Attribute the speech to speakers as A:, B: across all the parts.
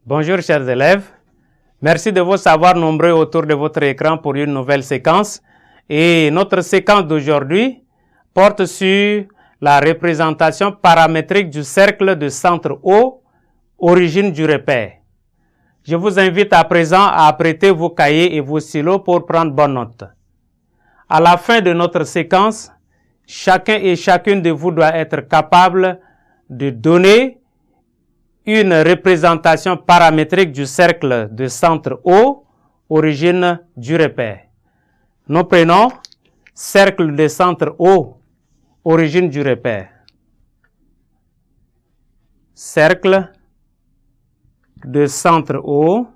A: Bonjour chers élèves, merci de vous savoir nombreux autour de votre écran pour une nouvelle séquence. Et notre séquence d'aujourd'hui porte sur la représentation paramétrique du cercle de centre O, origine du repère. Je vous invite à présent à apprêter vos cahiers et vos stylos pour prendre bonne note. À la fin de notre séquence, chacun et chacune de vous doit être capable de donner une représentation paramétrique du cercle de centre O, origine du repère. Nous prenons cercle de centre O, origine du repère. Cercle de centre O,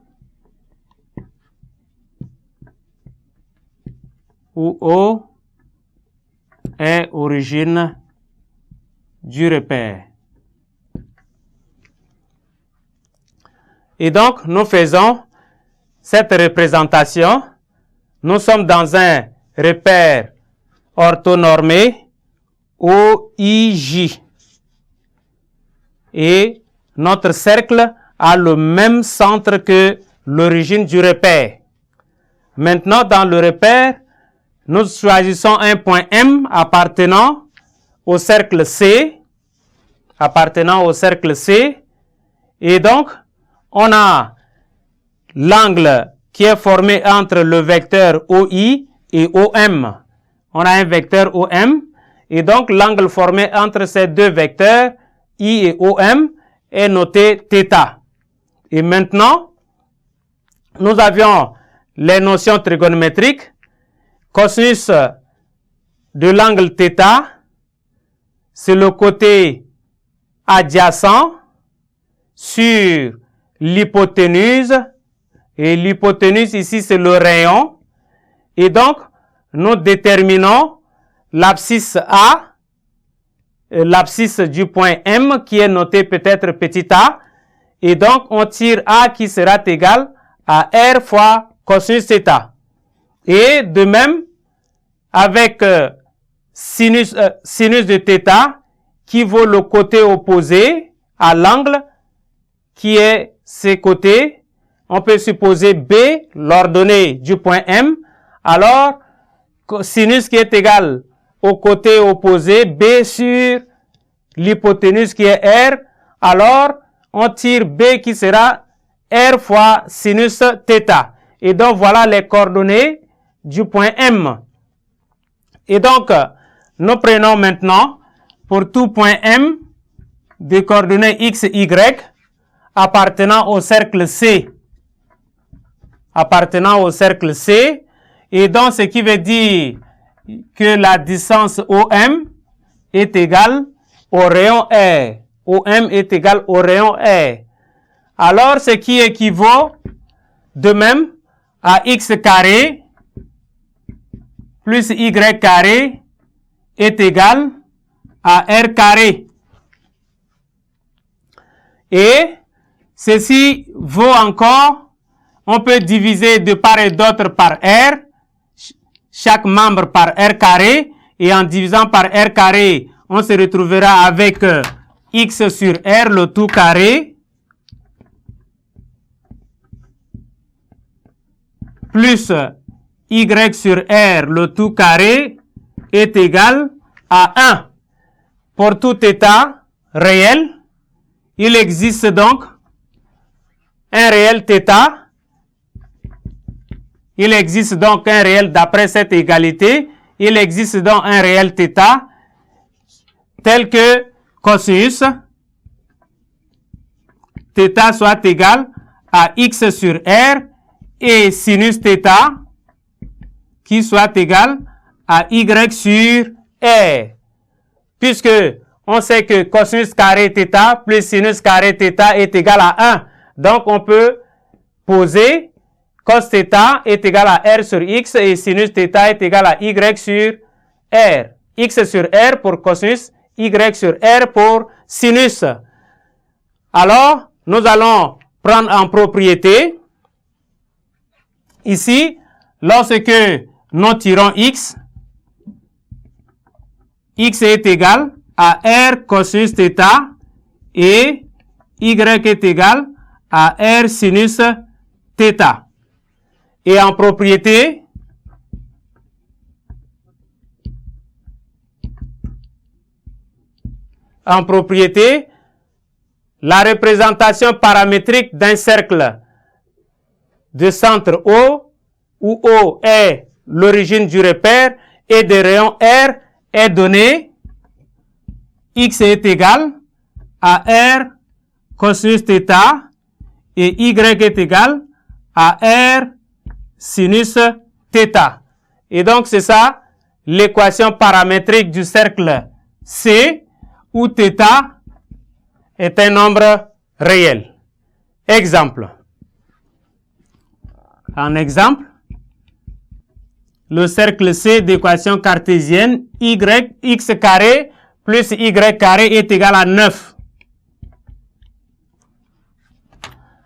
A: où O est origine du repère. Et donc, nous faisons cette représentation. Nous sommes dans un repère orthonormé OIJ. Et notre cercle a le même centre que l'origine du repère. Maintenant, dans le repère, nous choisissons un point M appartenant au cercle C. Et donc, on a l'angle qui est formé entre le vecteur OI et OM. On a un vecteur OM et donc l'angle formé entre ces deux vecteurs I et OM est noté θ. Et maintenant, nous avions les notions trigonométriques. Cosinus de l'angle θ, c'est le côté adjacent sur l'hypoténuse, et l'hypoténuse ici c'est le rayon, et donc nous déterminons l'abscisse A, l'abscisse du point M qui est noté peut-être petit a, et donc on tire A qui sera égal à R fois cosinus θ. Et de même avec sinus de θ qui vaut le côté opposé à l'angle qui est ces côtés, on peut supposer B, l'ordonnée du point M, alors sinus qui est égal au côté opposé, B sur l'hypoténuse qui est R, alors on tire B qui sera R fois sinus θ. Et donc voilà les coordonnées du point M. Et donc, nous prenons maintenant pour tout point M des coordonnées X et Y appartenant au cercle C. Et donc, ce qui veut dire que la distance OM est égale au rayon R. OM est égal au rayon R. Alors, ce qui équivaut de même à X carré plus Y carré est égal à R carré. Et ceci vaut encore, on peut diviser de part et d'autre par R, chaque membre par R carré, et en divisant par R carré, on se retrouvera avec X sur R, le tout carré, plus Y sur R, le tout carré, est égal à 1. Pour tout état réel, il existe donc un réel θ. Il existe donc un réel d'après cette égalité. Il existe donc un réel θ tel que cosinus θ soit égal à X sur R et sinus θ qui soit égal à Y sur R. Puisque on sait que cosinus carré θ plus sinus carré θ est égal à 1. Donc, on peut poser cos θ est égal à R sur X et sinus θ est égal à Y sur R. X sur R pour cosinus, Y sur R pour sinus. Alors, nous allons prendre en propriété. Ici, lorsque nous tirons X est égal à R cosinus θ et Y est égal à R sinus θ. Et en propriété, la représentation paramétrique d'un cercle de centre O, où O est l'origine du repère, et des rayons R est donnée, X est égal à R cosinus θ et Y est égal à R sinus θ. Et donc c'est ça l'équation paramétrique du cercle C, où θ est un nombre réel. Exemple. En exemple, le cercle C d'équation cartésienne x carré plus y carré est égal à 9.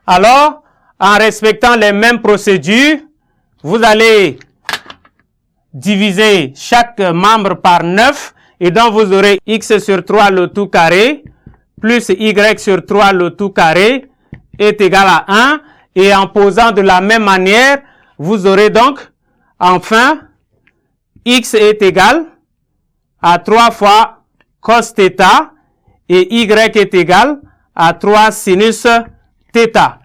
A: Alors, en respectant les mêmes procédures, vous allez diviser chaque membre par 9 et donc vous aurez x sur 3 le tout carré plus y sur 3 le tout carré est égal à 1. Et en posant de la même manière, vous aurez donc enfin x est égal à 3 fois cos θ et y est égal à 3 sinus θ.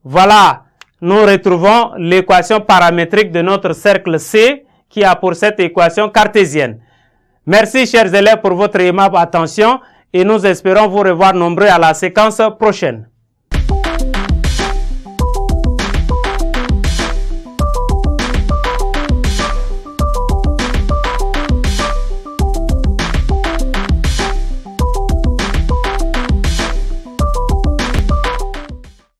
A: Voilà, nous retrouvons l'équation paramétrique de notre cercle C qui a pour cette équation cartésienne. Merci chers élèves pour votre aimable attention et nous espérons vous revoir nombreux à la séquence prochaine.